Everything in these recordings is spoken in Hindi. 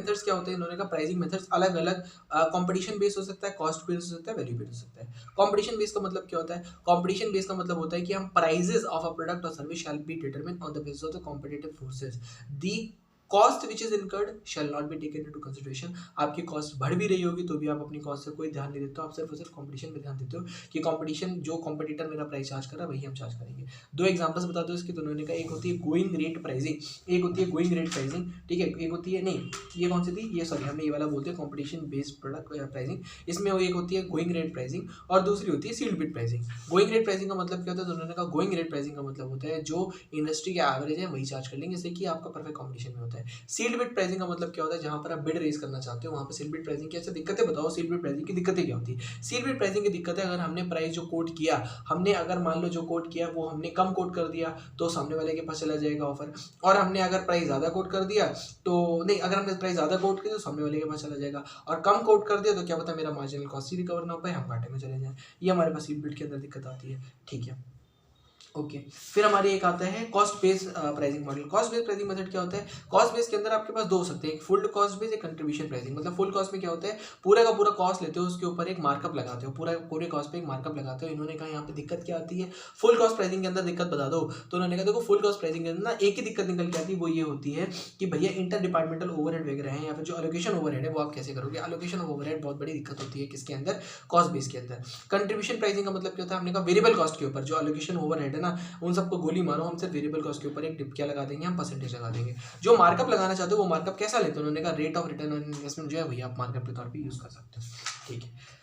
मेथड्स क्या होते हैं इन्होंने कहा, प्राइसिंग मेथड्स अलग अलग कंपटीशन बेस्ड हो सकता है, कॉस्ट बेस्ड हो सकता है, वैल्यू बेस्ड हो सकता है। कंपटीशन बेस्ड का मतलब क्या होता है, कंपटीशन बेस्ड का मतलब होता है कि हम प्राइजेस ऑफ अ प्रोडक्ट और service shall be determine on the basis of the competitive forces, the cost which is incurred shall not be taken into consideration. आपकी कॉस्ट बढ़ भी रही होगी तो भी आप अपनी कॉस्ट से कोई ध्यान नहीं देते हो, आप सिर्फ और सिर्फ कंपटीशन पे ध्यान देते हो कि कंपटीशन जो कंपटीटर मेरा प्राइस चार्ज कर रहा है वही हम चार्ज करेंगे। दो एग्जांपल्स बता दो इसके, दोनों ने कहा, एक होती है गोइंग रेट प्राइसिंग, एक होती है गोइंग रेट प्राइसिंग, ठीक है, एक होती है, नहीं ये कौन सी थी, ये सॉरी हमने ये वाला बोलते हैं कंपटीशन बेस्ड प्रोडक्ट प्राइसिंग, इसमें वो एक होती है गोइंग रेट प्राइसिंग और दूसरी होती है sealed bid pricing. Going rate pricing का मतलब क्या होता है, दोनों ने कहा गोइंग रेट प्राइसिंग का मतलब होता है जो इंडस्ट्री के एवरेज है वही चार्ज कर लेंगे, जैसे कि आपका परफेक्ट कॉम्पिटिशन में होता है। सील्ड बिड प्राइसिंग का मतलब क्या होता है, जहां पर आप बिड रेज करना चाहते हो वहां पर सील्ड बिड प्राइसिंग की ऐसे दिक्कतें बताओ, सील्ड बिड प्राइसिंग की दिक्कतें क्या होती है। सील्ड बिड प्राइसिंग की दिक्कतें, अगर हमने प्राइस जो कोट किया, हमने अगर मान लो जो कोट किया वो हमने कम कोट कर दिया तो सामने वाले के पास चला जाएगा ऑफर, और हमने अगर प्राइस ज़्यादा कोट कर दिया तो नहीं, अगर हमने प्राइस ज़्यादा कोट किया तो सामने वाले के पास चला जाएगा, और कम कोट कर दिया तो क्या पता मेरा मार्जिनल कॉस्ट ही रिकवर ना हो पाए, हम घाटे में चले जाएं। ये हमारे पास सील्ड बिड के अंदर दिक्कत आती है, ठीक है। ओके फिर हमारे एक आता है cost based pricing model. Cost based pricing method क्या होता है, कॉस्ट बेस के अंदर आपके पास दो हो सकते हैं, एक फुल कॉस्ट बेस, एक कंट्रीब्यूशन प्राइसिंग। मतलब फुल कॉस्ट में क्या होता है, पूरा का पूरा कॉस्ट लेते हो, उसके ऊपर एक मार्कअप लगाते हो, पूरे कॉस्ट पे एक मार्कअप लगाते हो। इन्होंने कहा यहाँ पे दिक्कत क्या आती है, फुल कॉस्ट प्राइसिंग के अंदर दिक्कत बता दो, तो उन्होंने कहा देखो फुल कॉस्ट प्राइसिंग के अंदर ना एक ही दिक्कत निकल के आती है, वो ये होती है कि भैया इंटर डिपार्टमेंटल ओवरहेड वगैरह है या फिर जो एलोकेशन ओवरहेड है वो आप कैसे करोगे। एलोकेशन ऑफ ओवरहेड बहुत बड़ी दिक्कत होती है किसके अंदर, कॉस्ट बेस के अंदर। कंट्रीब्यूशन प्राइसिंग का मतलब क्या होता है, हमने कहा वेरिएबल कॉस्ट के ऊपर जो एलोकेशन ओवरहेड है ना, उन सबको गोली मारो, हम सिर्फ वेरिएबल कॉस्ट के ऊपर एक टिप क्या लगा देंगे, हम परसेंटेज लगा देंगे। जो मार्कअप लगाना चाहते हो वो मार्कअप कैसा लेते हो, उन्होंने कहा rate of return on investment जो है वही आप मार्कअप के तौर पे यूज कर सकते हो, ठीक है।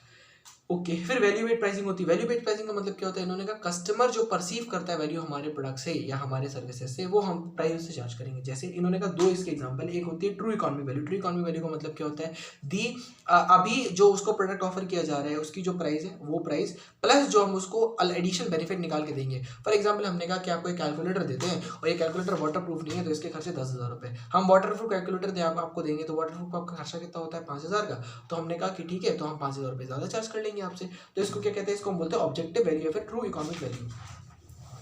ओके फिर वैल्यू बेस्ड प्राइसिंग होती है। वैल्यू बेस्ड प्राइसिंग का मतलब क्या होता है, इन्होंने कहा कस्टमर जो परसीव करता है वैल्यू हमारे प्रोडक्ट से या हमारे सर्विसेज से, वो हम प्राइस से चार्ज करेंगे। जैसे इन्होंने कहा दो इसके एग्जांपल, एक होती है true economy value. True economy value का मतलब क्या होता है, दी अभी जो उसको प्रोडक्ट ऑफर किया जा रहा है उसकी जो प्राइस है वो प्राइस प्लस जो हम उसको एडिशनल बेनिफिट निकाल के देंगे। फॉर एग्जाम्पल हमने कहा कि आपको एक कैलकुलेटर देते हैं और ये कैलकुलेटर वाटर प्रूफ नहीं है तो इसके खर्चे 10,000 रुपये, हम वाटर प्रूफ कैलकुलेटर दे आपको देंगे तो वाटर प्रूफ आपका खर्चा कितना होता है 5,000 का, तो हमने कहा कि ठीक है तो हम 5,000 रुपये ज़्यादा चार्ज कर लेंगे आपसे। तो इसको क्या कहते हैं, इसको हम बोलते हैं ऑब्जेक्टिव वैल्यू या फिर true economic value.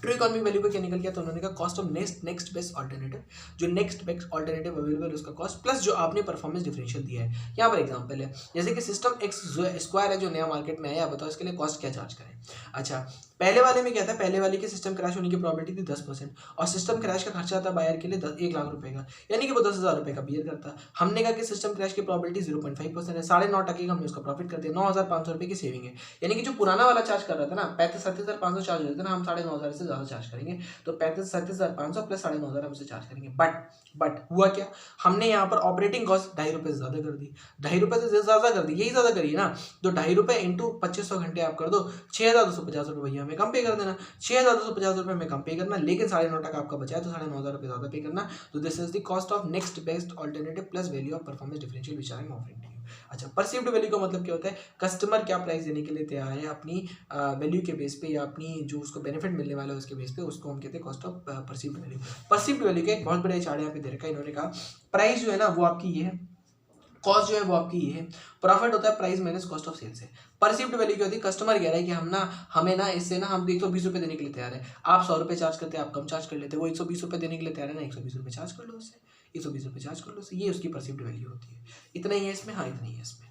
True economic value पे क्या निकल गया, तो उन्होंने कहा cost of next best alternative, जो नेक्स्ट बेस्ट ऑल्टरनेटिव अवेलेबल उसका कॉस्ट प्लस जो आपने परफॉर्मेंस डिफरेंशियल दिया है। यहाँ पर एग्जांपल है जैसे कि सिस्टम एक्स स्क्वायर है जो नया मार्केट में आया, बताओ इसके लिए कॉस्ट क्या चार्ज करें। अच्छा पहले वाले में क्या था, पहले वाले के सिस्टम क्रैश होने की प्रॉबिलिटी थी 10% और सिस्टम क्रैश का खर्चा था बायर के लिए 1,00,000 रुपये का, यानी कि वो 10,000 रुपये का बियर करता। हमने कहा कि सिस्टम क्रैश की प्रॉबिलिटी 0.5% है, 9.5% हमने उसका प्रॉफिट कर दिया, 9,500 रुपये की सेविंग है। यानी कि जो पुराना वाला चार्ज कर रहा था ना 37,500 चार्ज होता था ना, हम 9,500 से ज़्यादा चार्ज करेंगे, तो 37,500 प्लस 9,500 हम उसे चार्ज करेंगे। बट हुआ क्या, हमने यहाँ पर ऑपरेटिंग कॉस्ट 2.5 रुपये से ज़्यादा कर दी, 2.5 रुपये से ज़्यादा कर दी, यही ज़्यादा करिए ना, तो 2.5 रुपये इंटू 2500 घंटे आप कर दो, 6,250 रुपये भैया हमें कम पे कर देना, 6,250 रुपये में कम पे करना, लेकिन 9,500 आपका बचा है तो 9,500 रुपये ज़्यादा पे करना। तो this is the cost of next best alternative plus value of performance differential which I am offering to you. अच्छा परसीव्ड वैल्यू का मतलब क्या होता है, कस्टमर क्या प्राइस देने के लिए तैयार है अपनी वैल्यू के बेस पे या अपनी जो उसको बेनिफिट मिलने वाला है उसके बेस पे, उसको हम कहते हैं cost of perceived value. Perceived value का एक बहुत बड़ा चार्ट यहाँ पे दे रखा है, इन्होंने कहा प्राइस जो है ना वो आपकी ये है, कॉस्ट जो है वो आपकी ये है, प्रॉफिट होता है price minus cost of sale से। परसीव्ड वैल्यू क्या होती है, कस्टमर कह रहा है कि हमें ना इससे ना हम 120 रुपये देने के लिए तैयार है, आप 100 रुपये चार्ज करते हैं, आप कम चार्ज कर लेते हैं, वो 120 रुपये देने के लिए तैयार है ना, 120 रुपये चार्ज कर लो उससे, 120 रुपये चार्ज कर लो उससे, ये उसकी परसीव्ड वैल्यू होती है। इतना ही है इसमें, हाँ इतना ही है इसमें।